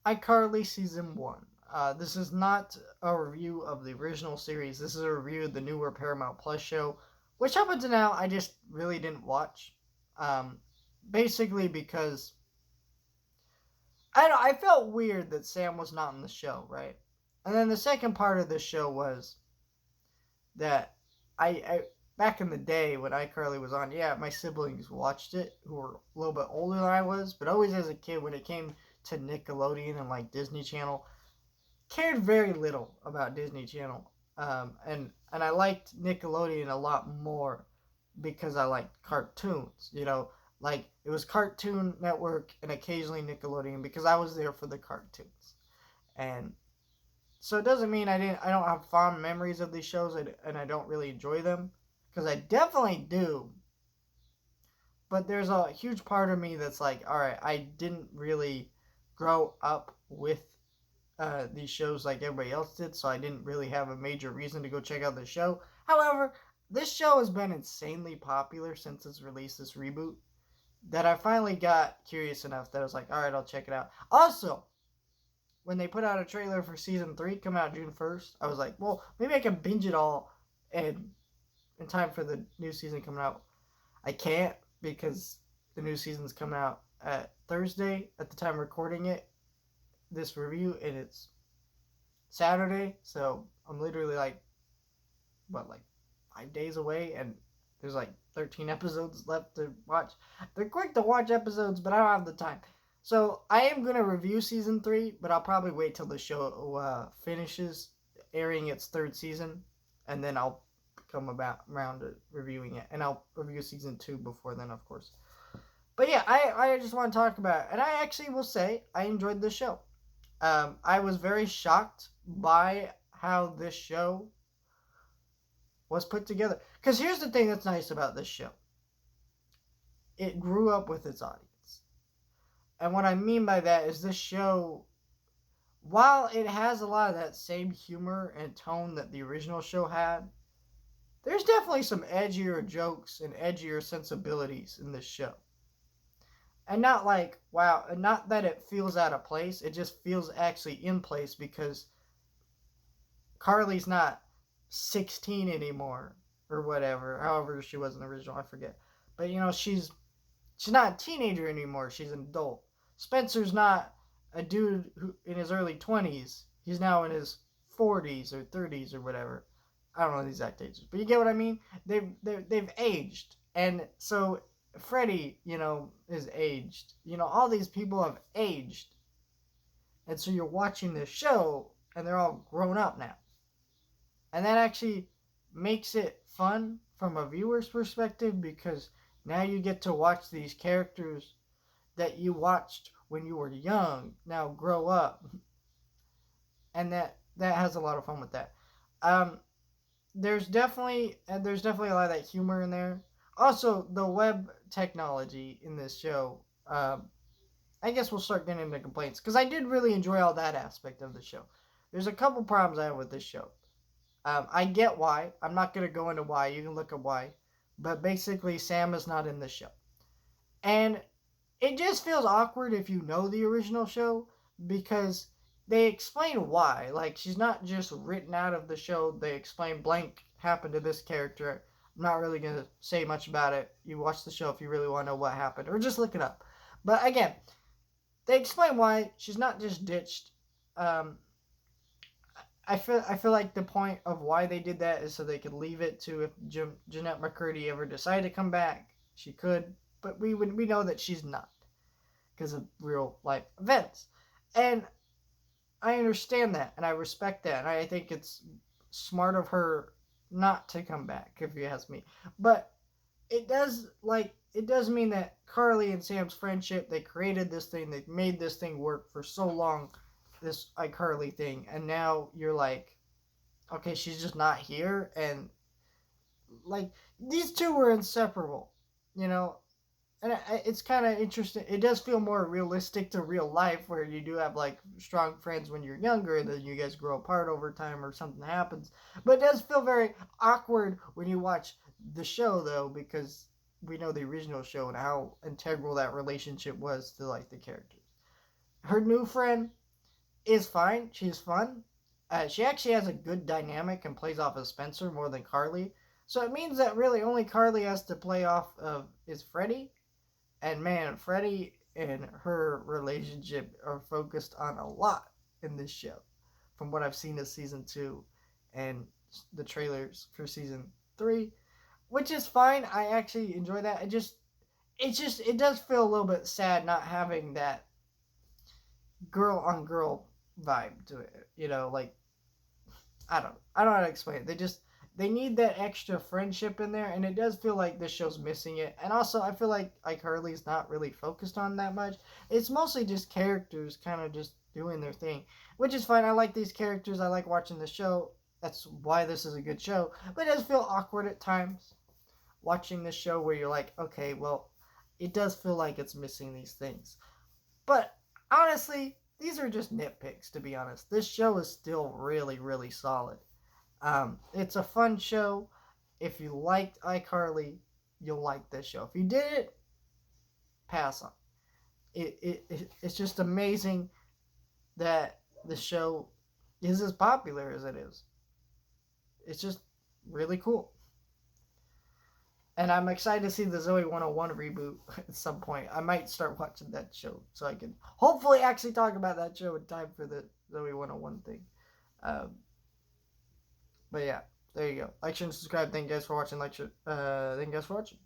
iCarly Season 1. This is not a review of the original series. This is a review of the newer Paramount Plus show, which up until now I just really didn't watch. Um, Basically because I felt weird that Sam was not in the show, right? And then the second part of this show was that I back in the day when iCarly was on, yeah, my siblings watched it who were a little bit older than I was, but always as a kid when it came to Nickelodeon and like Disney Channel, cared very little about Disney Channel. And I liked Nickelodeon a lot more because I liked cartoons. Like it was Cartoon Network and occasionally Nickelodeon because I was there for the cartoons. And so it doesn't mean I don't have fond memories of these shows and I don't really enjoy them because I definitely do. But there's a huge part of me that's like, all right, I didn't really grow up with these shows like everybody else did, so I didn't really have a major reason to go check out the show. However, this show has been insanely popular since its release, this reboot, that I finally got curious enough that I was like, all right, I'll check it out. Also, when they put out a trailer for season 3 come out June 1st, I was like, well, maybe I can binge it all in time for the new season coming out. I can't because the new season's coming out at Thursday at the time recording this review, and it's Saturday, so I'm literally like, what, like 5 days away, and there's like 13 episodes left to watch. They're quick to watch episodes, but I don't have the time. So I am going to review season 3, but I'll probably wait till the show finishes airing its third season, and then I'll come around to reviewing it. And I'll review season 2 before then, of course. But yeah, I just want to talk about it. And I actually will say I enjoyed this show. I was very shocked by how this show was put together. Because here's the thing that's nice about this show, it grew up with its audience. And what I mean by that is this show, while it has a lot of that same humor and tone that the original show had, there's definitely some edgier jokes and edgier sensibilities in this show. And not like, wow, and not that it feels out of place, it just feels actually in place because Carly's not 16 anymore or whatever, however she was in the original, I forget. But she's not a teenager anymore, she's an adult. Spencer's not a dude who in his early 20s. He's now in his 40s or 30s or whatever. I don't know the exact ages, but you get what I mean? They've aged. And so Freddie, is aged. All these people have aged. And so you're watching this show and they're all grown up now. And that actually makes it fun from a viewer's perspective because now you get to watch these characters that you watched when you were young now grow up. And that has a lot of fun with that. Um, there's definitely a lot of that humor in there. Also, the web technology in this show. I guess we'll start getting into complaints because I did really enjoy all that aspect of the show. There's a couple problems I have with this show. I get why. I'm not going to go into why. You can look at why. But basically, Sam is not in the show. And it just feels awkward if you know the original show because they explain why. Like, she's not just written out of the show. They explain blank happened to this character. I'm not really going to say much about it. You watch the show if you really want to know what happened. Or just look it up. But again, they explain why she's not just ditched. Um, I feel like the point of why they did that is so they could leave it to if Jeanette McCurdy ever decided to come back, she could, but we know that she's not because of real life events, and I understand that and I respect that and I think it's smart of her not to come back if you ask me, but it does mean that Carly and Sam's friendship, they created this thing, they made this thing work for so long, this iCarly thing, and now you're like, okay, she's just not here, and like these two were inseparable, you know, and it's kind of interesting. It does feel more realistic to real life, where you do have like strong friends when you're younger, and then you guys grow apart over time, or something happens. But it does feel very awkward when you watch the show, though, because we know the original show and how integral that relationship was to like the characters. Her new friend, is fine. She's fun. She actually has a good dynamic and plays off of Spencer more than Carly. So it means that really only Carly has to play off of is Freddie. And man, Freddie and her relationship are focused on a lot in this show. From what I've seen of season 2 and the trailers for season 3, which is fine. I actually enjoy that. It does feel a little bit sad not having that girl on girl vibe to it. Like I don't know how to explain it. They need that extra friendship in there, and it does feel like this show's missing it. And also, I feel like iCarly's not really focused on that much. It's mostly just characters kind of just doing their thing, which is fine. I like these characters. I like watching the show. That's why this is a good show. But it does feel awkward at times watching this show where you're like, okay, well, it does feel like it's missing these things. But honestly, these are just nitpicks, to be honest. This show is still really, really solid. It's a fun show. If you liked iCarly, you'll like this show. If you didn't, pass on. It's just amazing that the show is as popular as it is. It's just really cool. And I'm excited to see the Zoe 101 reboot at some point. I might start watching that show so I can hopefully actually talk about that show in time for the Zoe 101 thing. Um, but yeah, there you go. Like, share, and subscribe. Thank you guys for watching. Thank you guys for watching.